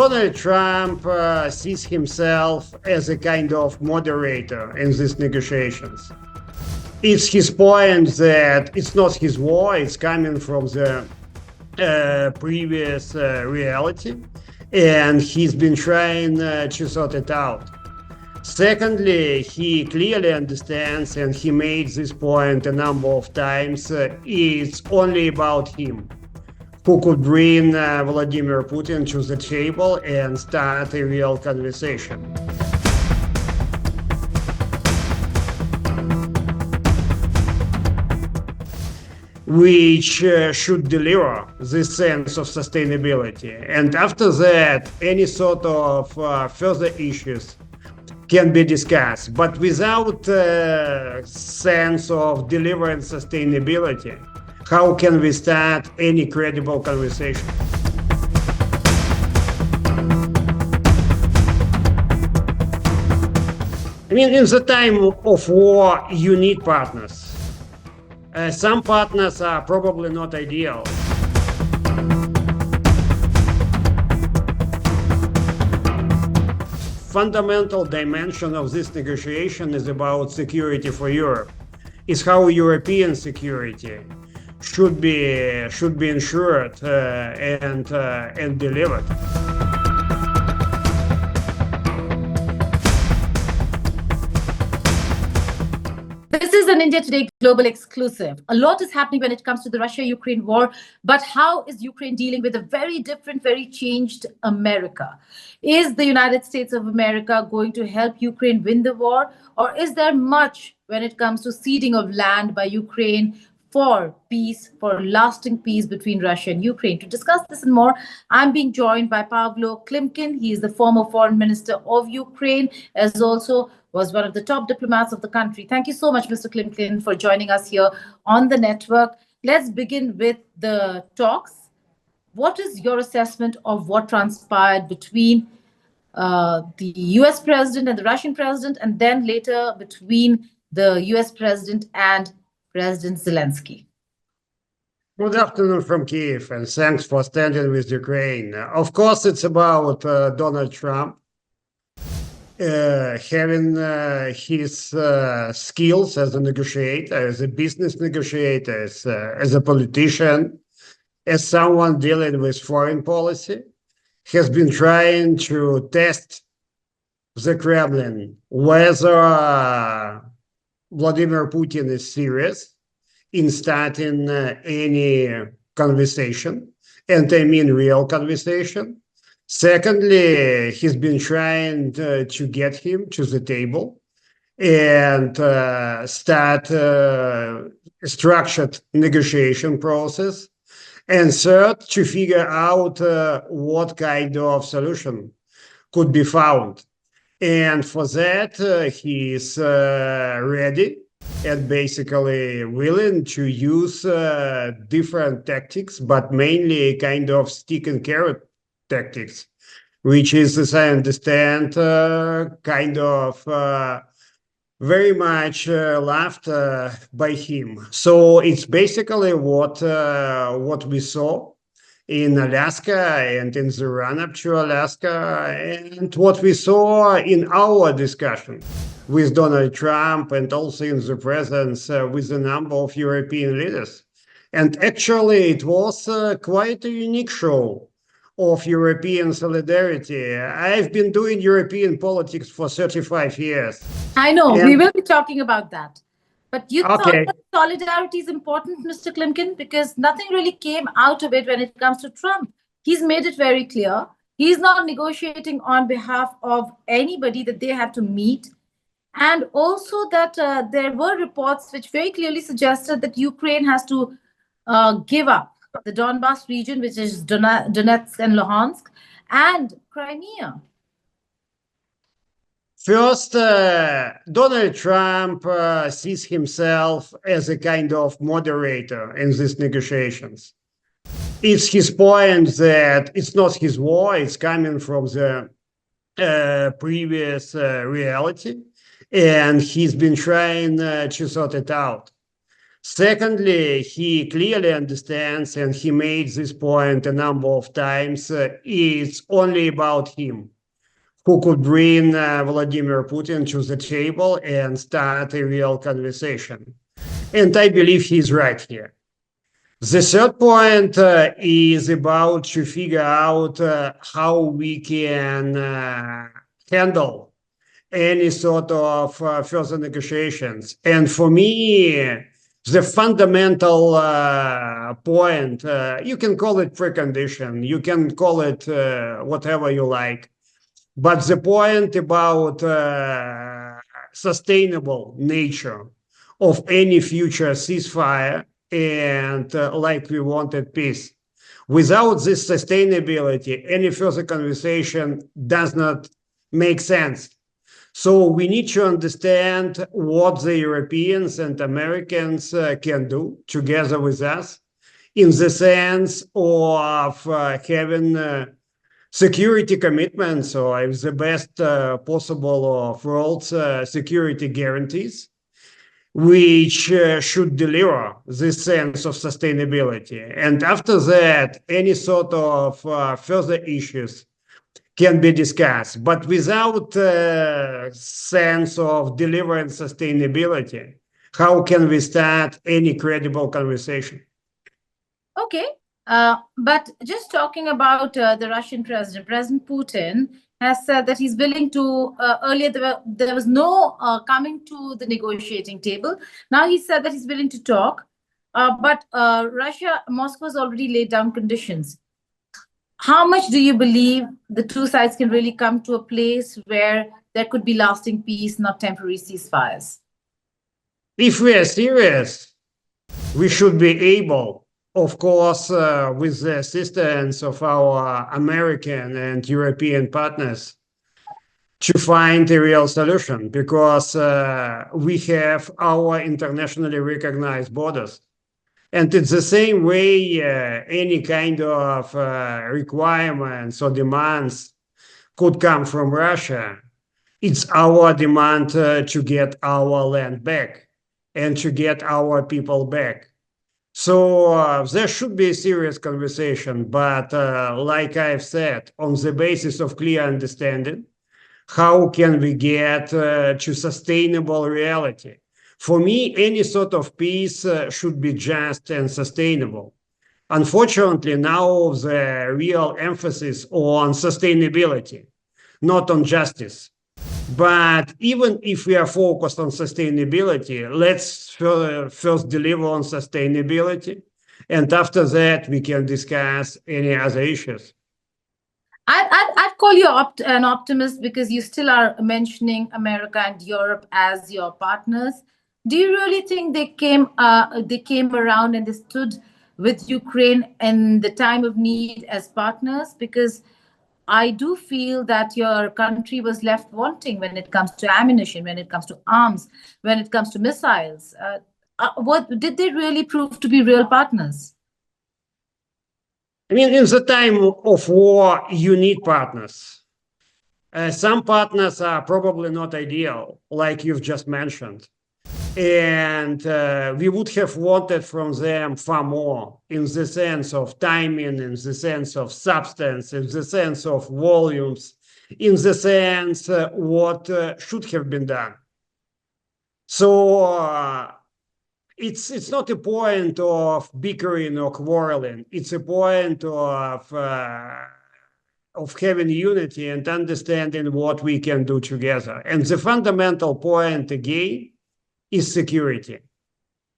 Donald Trump sees himself as a kind of moderator in these negotiations. It's his point that it's not his war, it's coming from the previous reality, and he's been trying to sort it out. Secondly, he clearly understands, and he made this point a number of times, it's only about him who could bring Vladimir Putin to the table and start a real conversation. Which should deliver this sense of sustainability. And after that, any sort of further issues can be discussed. But without a sense of delivering sustainability, how can we start any credible conversation? I mean, in the time of war, you need partners. Some partners are probably not ideal. Fundamental dimension of this negotiation is about security for Europe. It's how European security should be ensured and delivered. This is an India Today Global exclusive. A lot is happening when it comes to the Russia-Ukraine war, but how is Ukraine dealing with a very different, very changed America? Is the United States of America going to help Ukraine win the war, or is there much when it comes to ceding of land by Ukraine for peace, for lasting peace between Russia and Ukraine? To discuss this and more, I'm being joined by Pavlo Klimkin. He is the former Foreign Minister of Ukraine, as also was one of the top diplomats of the country. Thank you so much, Mr. Klimkin, for joining us here on the network. Let's begin with the talks. What is your assessment of what transpired between the US president and the Russian president, and then later between the US president and President Zelenskyy? Good afternoon from Kyiv, and thanks for standing with Ukraine. Of course, it's about Donald Trump having his skills as a negotiator, as a business negotiator, as a politician, as someone dealing with foreign policy, has been trying to test the Kremlin whether Vladimir Putin is serious in starting any conversation, and I mean real conversation. Secondly, he's been trying to get him to the table and start a structured negotiation process. And third, to figure out what kind of solution could be found. And for that, he's ready and basically willing to use different tactics, but mainly kind of stick and carrot tactics, which is, as I understand, kind of very much loved by him. So it's basically what we saw in Alaska and in the run-up to Alaska, and what we saw in our discussion with Donald Trump, and also in the presence with a number of European leaders. And actually, it was quite a unique show of European solidarity. I've been doing European politics for 35 years. I know, we will be talking about that. But you thought Okay. that solidarity is important, Mr. Klimkin, because nothing really came out of it when it comes to Trump. He's made it very clear. He's not negotiating on behalf of anybody that they have to meet. And also that there were reports which very clearly suggested that Ukraine has to give up the Donbas region, which is Donetsk and Luhansk, and Crimea. First, Donald Trump sees himself as a kind of moderator in these negotiations. It's his point that it's not his war, it's coming from the previous reality, and he's been trying to sort it out. Secondly, he clearly understands, and he made this point a number of times, it's only about him who could bring Vladimir Putin to the table and start a real conversation. And I believe he's right here. The third point is about to figure out how we can handle any sort of further negotiations. And for me, the fundamental point, you can call it precondition, you can call it whatever you like, but the point about sustainable nature of any future ceasefire and like we wanted peace. Without this sustainability, any further conversation does not make sense. So we need to understand what the Europeans and Americans can do together with us in the sense of having security commitments, or the best possible of worlds, security guarantees, which should deliver this sense of sustainability. And after that, any sort of further issues can be discussed, but without sense of delivering sustainability, how can we start any credible conversation? Okay, but just talking about the Russian president, President Putin has said that he's willing to, earlier there was no coming to the negotiating table. Now he said that he's willing to talk, but Moscow has already laid down conditions. How much do you believe the two sides can really come to a place where there could be lasting peace, not temporary ceasefires? If we are serious, we should be able, of course, with the assistance of our American and European partners, to find a real solution, because we have our internationally recognized borders. And it's the same way any kind of requirements or demands could come from Russia. It's our demand to get our land back and to get our people back. So there should be a serious conversation, but like I've said, on the basis of clear understanding, how can we get to sustainable reality? For me, any sort of peace should be just and sustainable. Unfortunately, now the real emphasis on sustainability, not on justice. But even if we are focused on sustainability, let's first deliver on sustainability. And after that, we can discuss any other issues. I'd call you an optimist because you still are mentioning America and Europe as your partners. Do you really think they came around and they stood with Ukraine in the time of need as partners? Because I do feel that your country was left wanting when it comes to ammunition, when it comes to arms, when it comes to missiles. What did they really prove to be real partners? I mean, in the time of war, you need partners. Some partners are probably not ideal, like you've just mentioned. And we would have wanted from them far more in the sense of timing, in the sense of substance, in the sense of volumes, in the sense what should have been done. So it's not a point of bickering or quarreling. It's a point of having unity and understanding what we can do together. And the fundamental point again is security.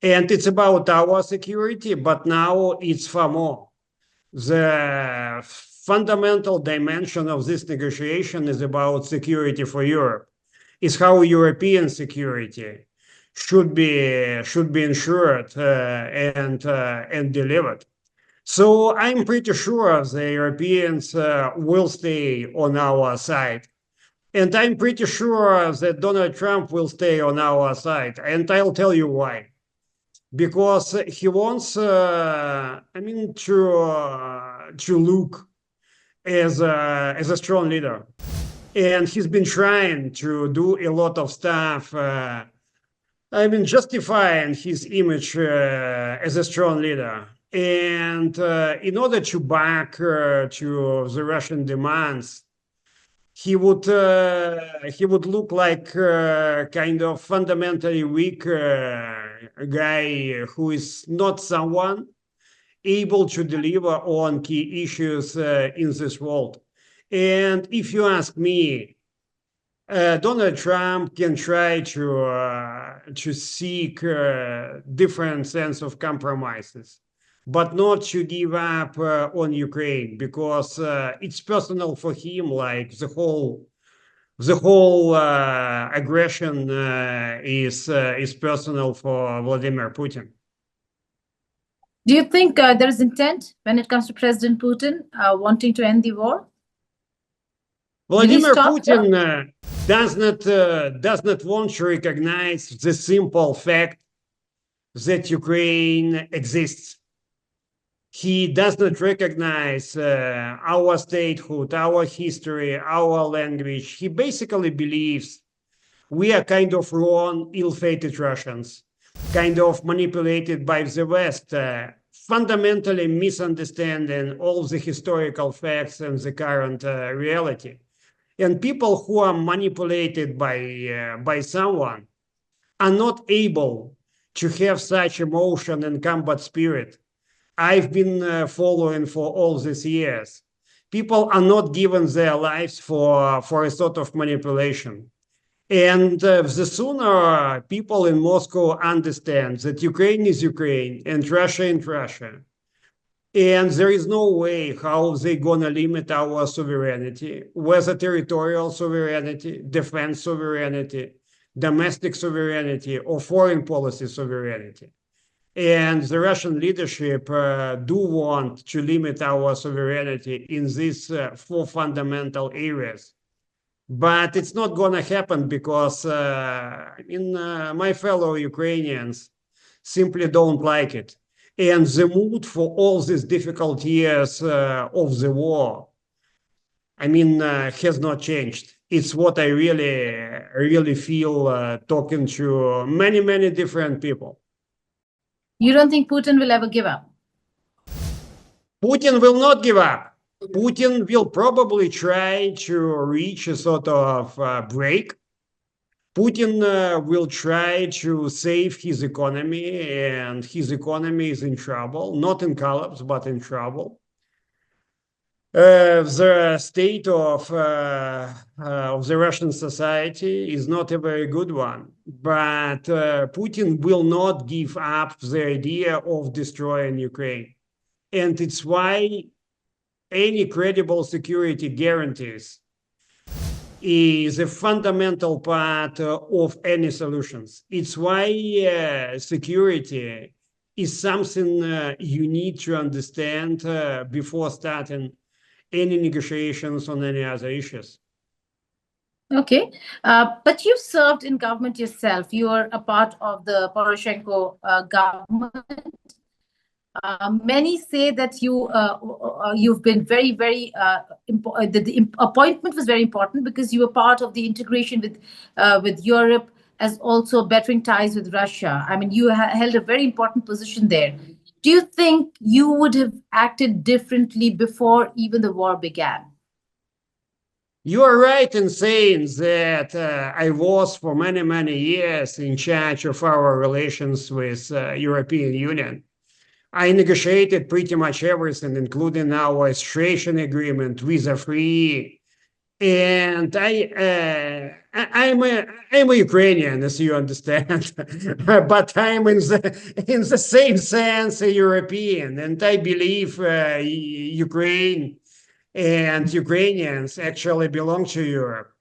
And it's about our security, but now it's far more. The fundamental dimension of this negotiation is about security for Europe. It's how European security should be ensured and delivered. So I'm pretty sure the Europeans will stay on our side. And I'm pretty sure that Donald Trump will stay on our side. And I'll tell you why. Because he wants, to look as a strong leader. And he's been trying to do a lot of stuff I mean, justifying his image as a strong leader. And in order to back to the Russian demands, he would look like kind of fundamentally weak guy who is not someone able to deliver on key issues in this world. And if you ask me, Donald Trump can try to seek different sense of compromises, but not to give up on Ukraine because it's personal for him. Like the whole aggression is personal for Vladimir Putin. Do you think there is intent when it comes to President Putin wanting to end the war? Vladimir Putin does not want to recognize the simple fact that Ukraine exists. He does not recognize our statehood, our history, our language. He basically believes we are kind of wrong, ill-fated Russians, kind of manipulated by the West, fundamentally misunderstanding all the historical facts and the current reality. And people who are manipulated by someone are not able to have such emotion and combat spirit. I've been following for all these years. People are not given their lives for a sort of manipulation. And the sooner people in Moscow understand that Ukraine is Ukraine and Russia is Russia, and there is no way how they're going to limit our sovereignty, whether territorial sovereignty, defense sovereignty, domestic sovereignty, or foreign policy sovereignty. And the Russian leadership do want to limit our sovereignty in these four fundamental areas. But it's not going to happen because my fellow Ukrainians simply don't like it. And the mood for all these difficult years of the war, has not changed. It's what I really feel talking to many, many different people. You don't think Putin will ever give up? Putin will not give up. Putin will probably try to reach a sort of break. Putin will try to save his economy, and his economy is in trouble, not in collapse, but in trouble. The state of the Russian society is not a very good one, but Putin will not give up the idea of destroying Ukraine. And it's why any credible security guarantees is a fundamental part of any solutions. It's why security is something you need to understand before starting any negotiations on any other issues. Okay, but you served in government yourself. You are a part of the Poroshenko government. Many say that you've been very, very the appointment was very important because you were part of the integration with Europe, as also bettering ties with Russia. I mean, you held a very important position there. Do you think you would have acted differently before even the war began? You are right in saying that I was for many, many years in charge of our relations with European Union. I negotiated pretty much everything, including our association agreement, visa-free. And I'm a Ukrainian, as you understand, but I'm in the same sense a European, and I believe Ukraine and Ukrainians actually belong to Europe.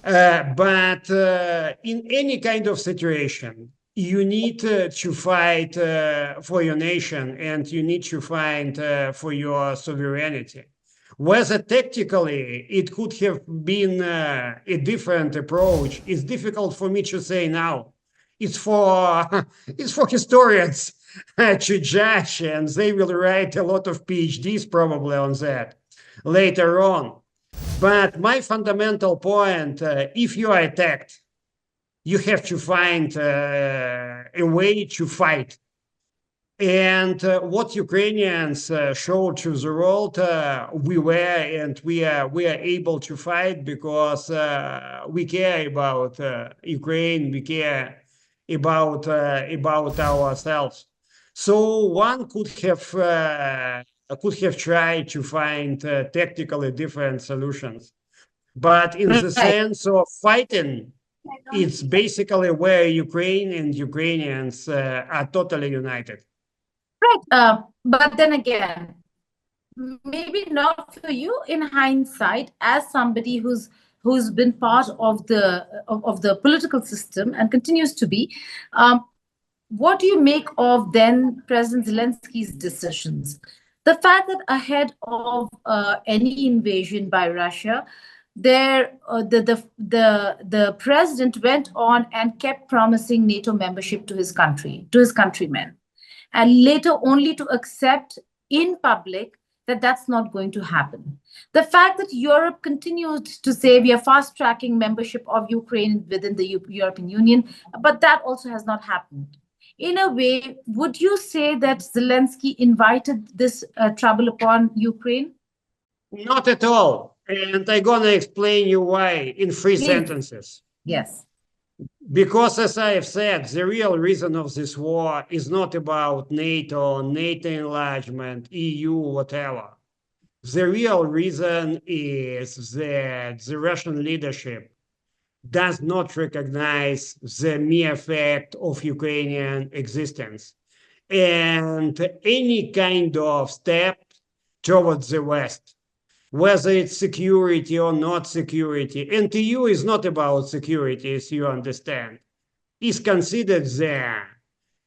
But in any kind of situation, you need to fight for your nation, and you need to fight for your sovereignty. Whether tactically it could have been a different approach is difficult for me to say now. It's for historians to judge, and they will write a lot of PhDs probably on that later on. But my fundamental point, if you are attacked, you have to find a way to fight. And what Ukrainians show to the world, we were and we are able to fight because we care about Ukraine, we care about ourselves. So one could have tried to find tactically different solutions, but in the sense of fighting, it's basically where Ukraine and Ukrainians are totally united. Right. But then again, maybe not for you in hindsight, as somebody who's been part of the political system and continues to be. What do you make of then President Zelensky's decisions? The fact that ahead of any invasion by Russia, the president went on and kept promising NATO membership to his country, to his countrymen, and later only to accept in public that that's not going to happen. The fact that Europe continued to say we are fast-tracking membership of Ukraine within the European Union, but that also has not happened. In a way, would you say that Zelensky invited this trouble upon Ukraine? Not at all. And I'm going to explain you why in three Please. sentences. Yes. Because, as I have said, the real reason of this war is not about NATO, NATO enlargement, EU, whatever. The real reason is that the Russian leadership does not recognize the mere fact of Ukrainian existence. And any kind of step towards the West, whether it's security or not security, and the EU is not about security, as you understand, is considered there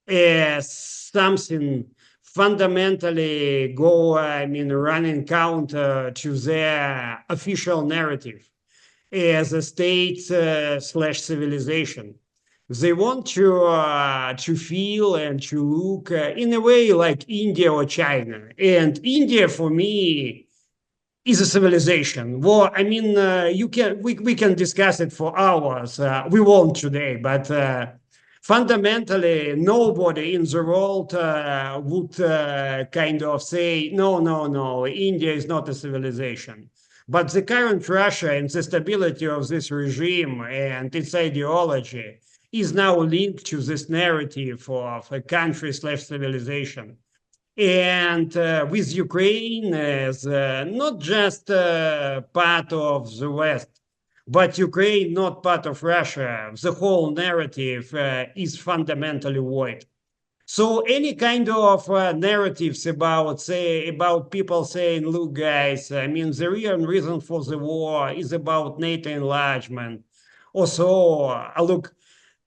as something fundamentally running counter to their official narrative as a state slash civilization. They want to feel and to look in a way like India or China. And India, for me, is a civilization. Well, I mean, we can discuss it for hours. We won't today, but fundamentally, nobody in the world would kind of say, no, India is not a civilization. But the current Russia and the stability of this regime and its ideology is now linked to this narrative of a country slash civilization. And with Ukraine as not just part of the West, but Ukraine not part of Russia, the whole narrative is fundamentally void. So any kind of narratives about people saying, look, guys, I mean, the real reason for the war is about NATO enlargement. Also, look,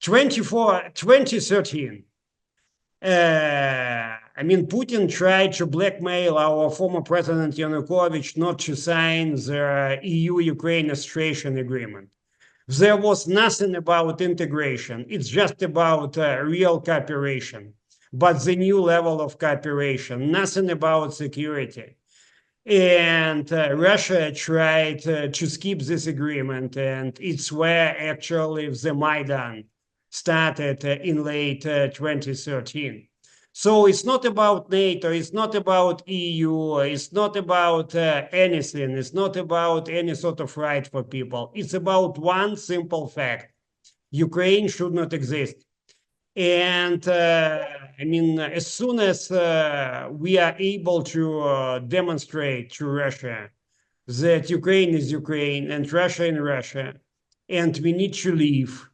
2013, I mean, Putin tried to blackmail our former president Yanukovych not to sign the EU-Ukraine association agreement. There was nothing about integration. It's just about real cooperation, but the new level of cooperation, nothing about security. And Russia tried to skip this agreement, and it's where actually the Maidan started in late 2013. So it's not about NATO, it's not about EU, it's not about anything, it's not about any sort of right for people. It's about one simple fact: Ukraine should not exist. And I mean, as soon as we are able to demonstrate to Russia that Ukraine is Ukraine and Russia in Russia, and we need to live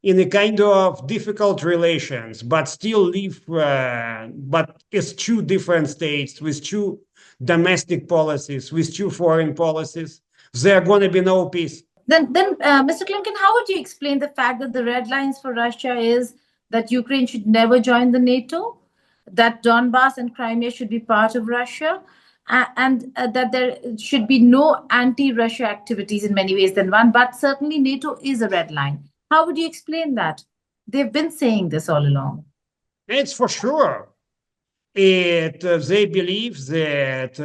in a kind of difficult relations, but still live, but as two different states with two domestic policies, with two foreign policies, there are going to be no peace. Then Mr. Klimkin, how would you explain the fact that the red lines for Russia is that Ukraine should never join the NATO, that Donbass and Crimea should be part of Russia, and that there should be no anti-Russia activities in many ways than one, but certainly NATO is a red line. How would you explain that? They've been saying this all along. It's for sure. They believe that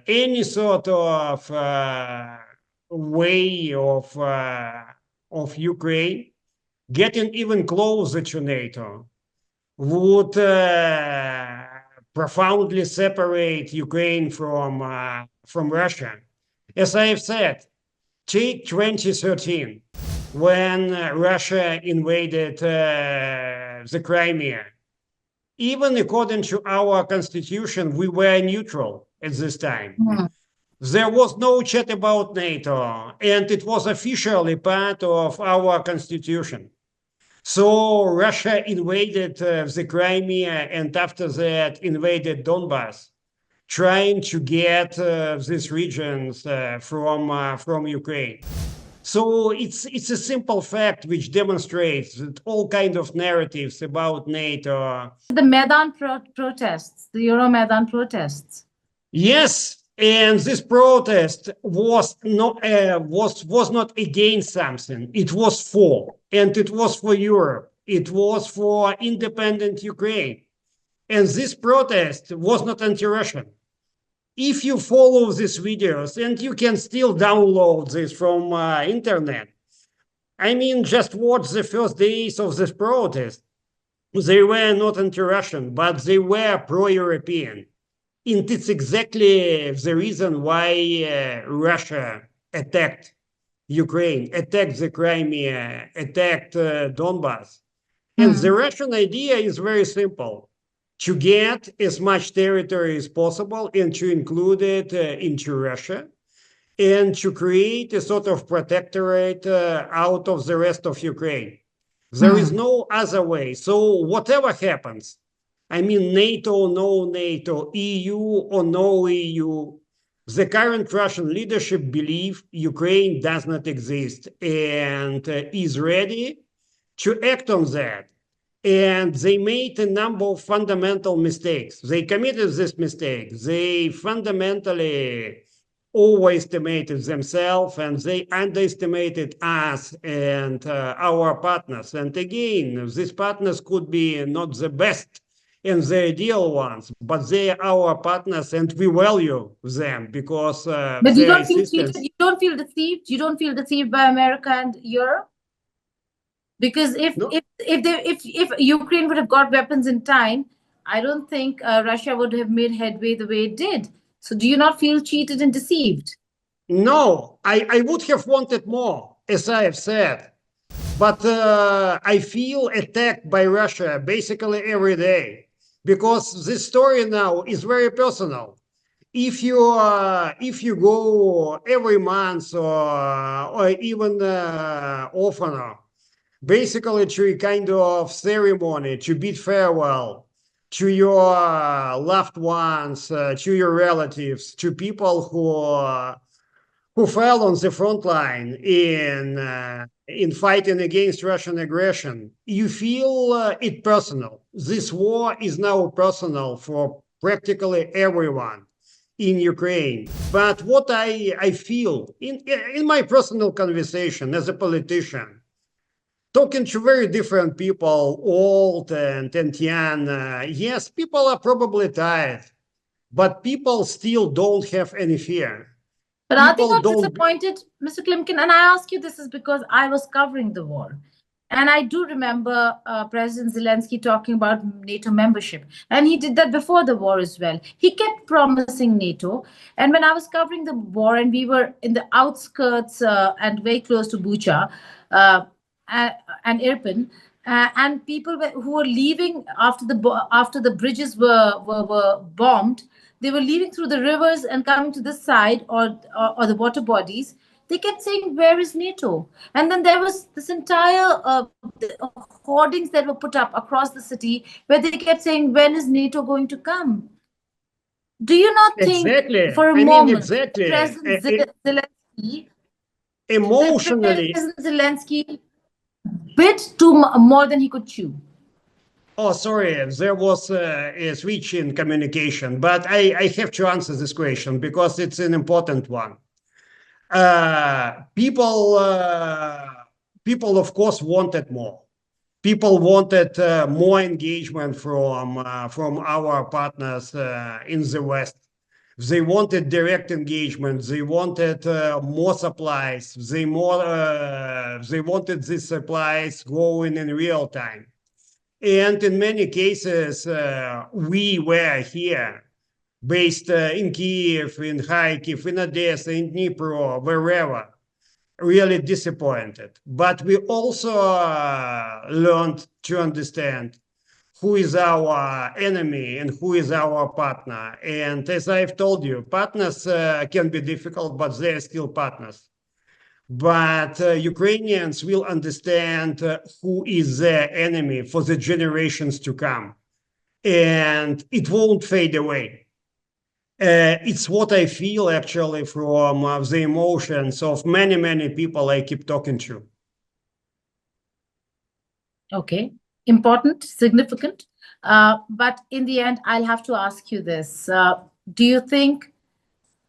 any sort of way of Ukraine getting even closer to NATO would profoundly separate Ukraine from Russia. As I have said, take 2013, when Russia invaded the Crimea. Even according to our constitution, we were neutral at this time. Mm. There was no chat about NATO, and it was officially part of our constitution. So Russia invaded the Crimea, and after that invaded Donbass, trying to get these regions from Ukraine. So it's a simple fact which demonstrates that all kind of narratives about NATO. The Maidan protests, the Euromaidan protests. Yes, and this protest was not against something. It was for, and it was for Europe. It was for independent Ukraine, and this protest was not anti-Russian. If you follow these videos, and you can still download this from internet, I mean, just watch the first days of this protest. They were not anti-Russian, but they were pro-European. And it's exactly the reason why Russia attacked Ukraine, attacked the Crimea, attacked Donbass. And the Russian idea is very simple: to get as much territory as possible and to include it into Russia, and to create a sort of protectorate out of the rest of Ukraine. There is no other way. So whatever happens, I mean, NATO, no NATO, EU or no EU, the current Russian leadership believe Ukraine does not exist and is ready to act on that. And they made a number of fundamental mistakes. They committed this mistake. They fundamentally overestimated themselves, and they underestimated us and our partners. And again, these partners could be not the best and the ideal ones, but they are our partners, and we value them because but you don't feel cheated, you don't feel deceived, you don't feel deceived by America and Europe? Because if Ukraine would have got weapons in time, I don't think Russia would have made headway the way it did. So do you not feel cheated and deceived? No, I would have wanted more, as I have said. But I feel attacked by Russia basically every day, because this story now is very personal. If you go every month or even oftener, basically to a kind of ceremony to bid farewell to your loved ones, to your relatives, to people who fell on the front line in fighting against Russian aggression, you feel it personal. This war is now personal for practically everyone in Ukraine. But what I feel in my personal conversation as a politician, talking to very different people, old and young, yes, people are probably tired, but people still don't have any fear. But are they not disappointed, Mr. Klimkin? And I ask you this is because I was covering the war. And I do remember President Zelenskyy talking about NATO membership. And he did that before the war as well. He kept promising NATO. And when I was covering the war and we were in the outskirts and very close to Bucha and Irpin, and people who were leaving after the bridges were bombed, they were leaving through the rivers and coming to this side or the water bodies. They kept saying, where is NATO? And then there was this entire hoardings that were put up across the city where they kept saying, when is NATO going to come? Do you not think for a moment President Zelenskyy emotionally, President Zelenskyy bit more than he could chew? Oh, sorry, there was a switch in communication, but I have to answer this question because it's an important one. People, of course, wanted more. People wanted more engagement from our partners in the West. They wanted direct engagement. They wanted more supplies. They wanted these supplies going in real time. And in many cases, we were here, based in Kiev, in Kharkiv, in Odessa, in Dnipro, wherever, really disappointed. But we also learned to understand who is our enemy and who is our partner. And as I've told you, partners can be difficult, but they're still partners. But Ukrainians will understand who is their enemy for the generations to come. And it won't fade away. It's what I feel actually from the emotions of many, many people I keep talking to. Okay, important, significant. But in the end, I'll have to ask you this. Do you think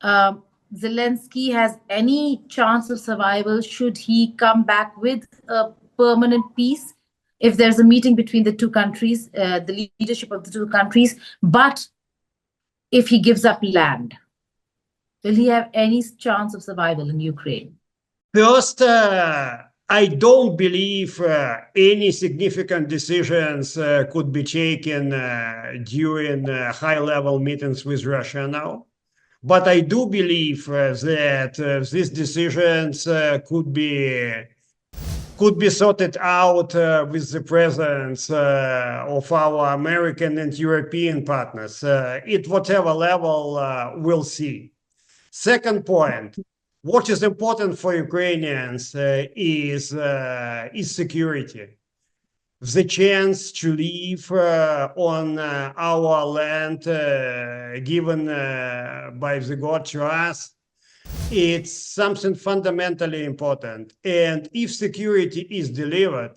Zelenskyy has any chance of survival should he come back with a permanent peace? If there's a meeting between the two countries, the leadership of the two countries, but if he gives up land, will he have any chance of survival in Ukraine? First, I don't believe any significant decisions could be taken during high-level meetings with Russia now. But I do believe that these decisions could be sorted out with the presence of our American and European partners. At whatever level, we'll see. Second point, what is important for Ukrainians is security. The chance to live on our land given by the God to us, it's something fundamentally important. And if security is delivered,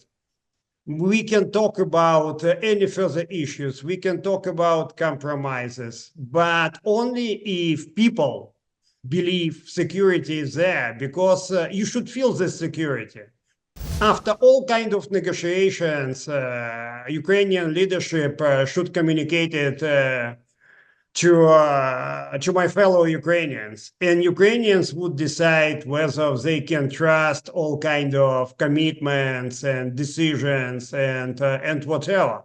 we can talk about any further issues. We can talk about compromises, but only if people believe security is there, because you should feel this security. After all kind of negotiations, Ukrainian leadership should communicate it to my fellow Ukrainians, and Ukrainians would decide whether they can trust all kind of commitments and decisions and whatever,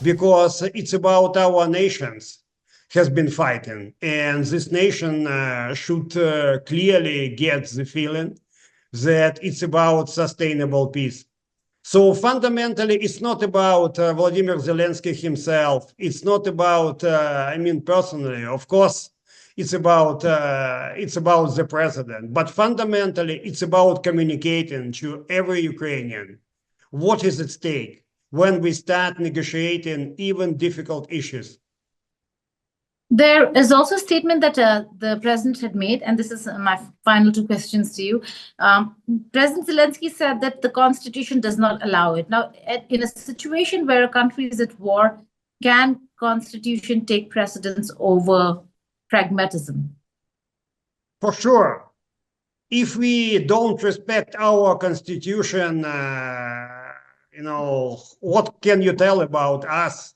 because it's about our nations has been fighting, and this nation should clearly get the feeling that it's about sustainable peace. So fundamentally, it's not about Vladimir Zelenskyy himself. It's not about, I mean, personally, of course, it's about the president. But fundamentally, it's about communicating to every Ukrainian what is at stake when we start negotiating even difficult issues. There is also a statement that the president had made, and this is my final two questions to you. President Zelenskyy said that the constitution does not allow it. Now, in a situation where a country is at war, can constitution take precedence over pragmatism? For sure. If we don't respect our constitution, what can you tell about us?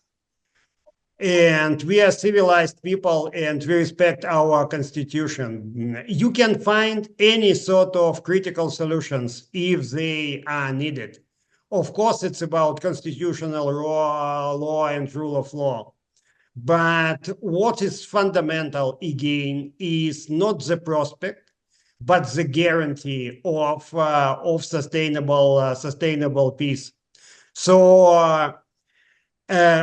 And we are civilized people, and we respect our constitution. You can find any sort of critical solutions if they are needed. Of course, it's about constitutional law and rule of law. But what is fundamental, again, is not the prospect, but the guarantee of sustainable peace. So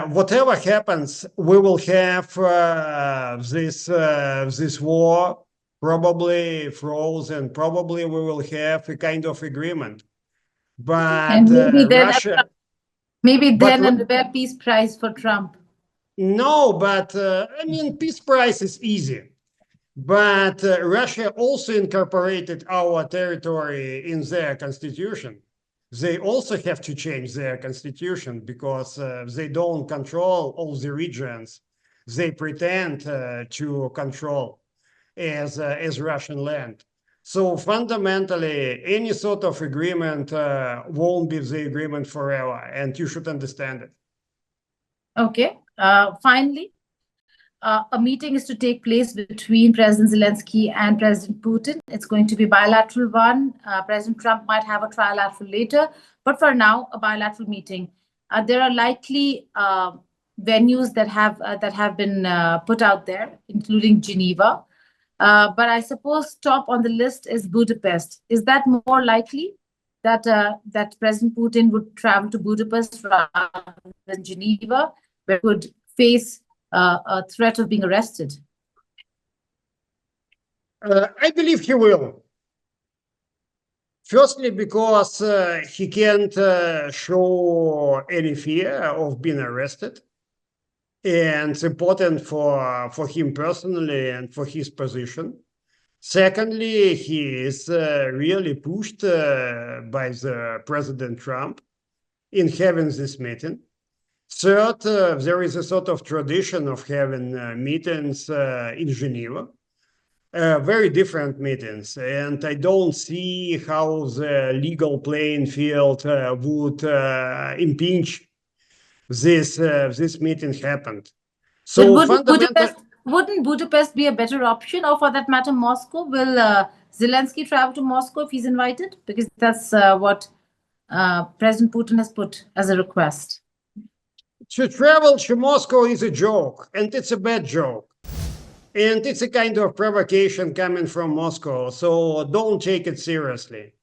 whatever happens, we will have this war probably frozen. Probably we will have a kind of agreement. But and maybe then Russia, maybe then a Nobel Peace Prize for Trump. No, but I mean, peace prize is easy. But Russia also incorporated our territory in their constitution. They also have to change their constitution because they don't control all the regions they pretend to control as Russian land. So fundamentally, any sort of agreement won't be the agreement forever, and you should understand it. Okay. Finally, a meeting is to take place between President Zelenskyy and President Putin. It's going to be a bilateral one. President Trump might have a trilateral later, but for now, a bilateral meeting. There are likely venues that have been put out there, including Geneva. But I suppose top on the list is Budapest. Is that more likely that that President Putin would travel to Budapest rather than Geneva, where he would face a threat of being arrested? I believe he will. Firstly, because he can't show any fear of being arrested. And it's important for him personally and for his position. Secondly, he is really pushed by the President Trump in having this meeting. Third, there is a sort of tradition of having meetings in Geneva, very different meetings, and I don't see how the legal playing field would impinge this meeting happened. So wouldn't Budapest be a better option, or for that matter, Moscow? Will Zelenskyy travel to Moscow if he's invited? Because that's what President Putin has put as a request. To travel to Moscow is a joke, and it's a bad joke. And it's a kind of provocation coming from Moscow, so don't take it seriously.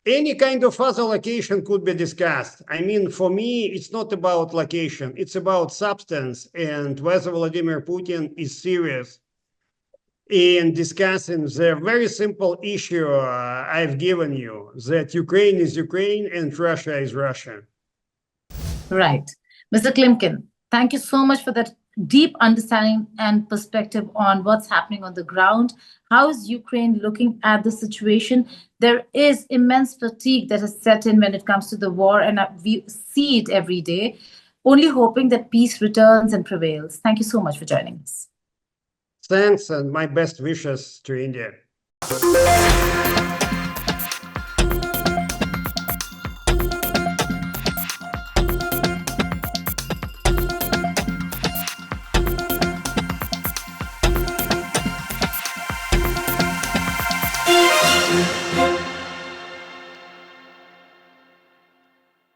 Any kind of other location could be discussed. I mean, for me, it's not about location, it's about substance and whether Vladimir Putin is serious in discussing the very simple issue I've given you, that Ukraine is Ukraine and Russia is Russia. Right. Mr. Klimkin, thank you so much for that deep understanding and perspective on what's happening on the ground. How is Ukraine looking at the situation? There is immense fatigue that has set in when it comes to the war, and we see it every day, only hoping that peace returns and prevails. Thank you so much for joining us. Thanks, and my best wishes to India.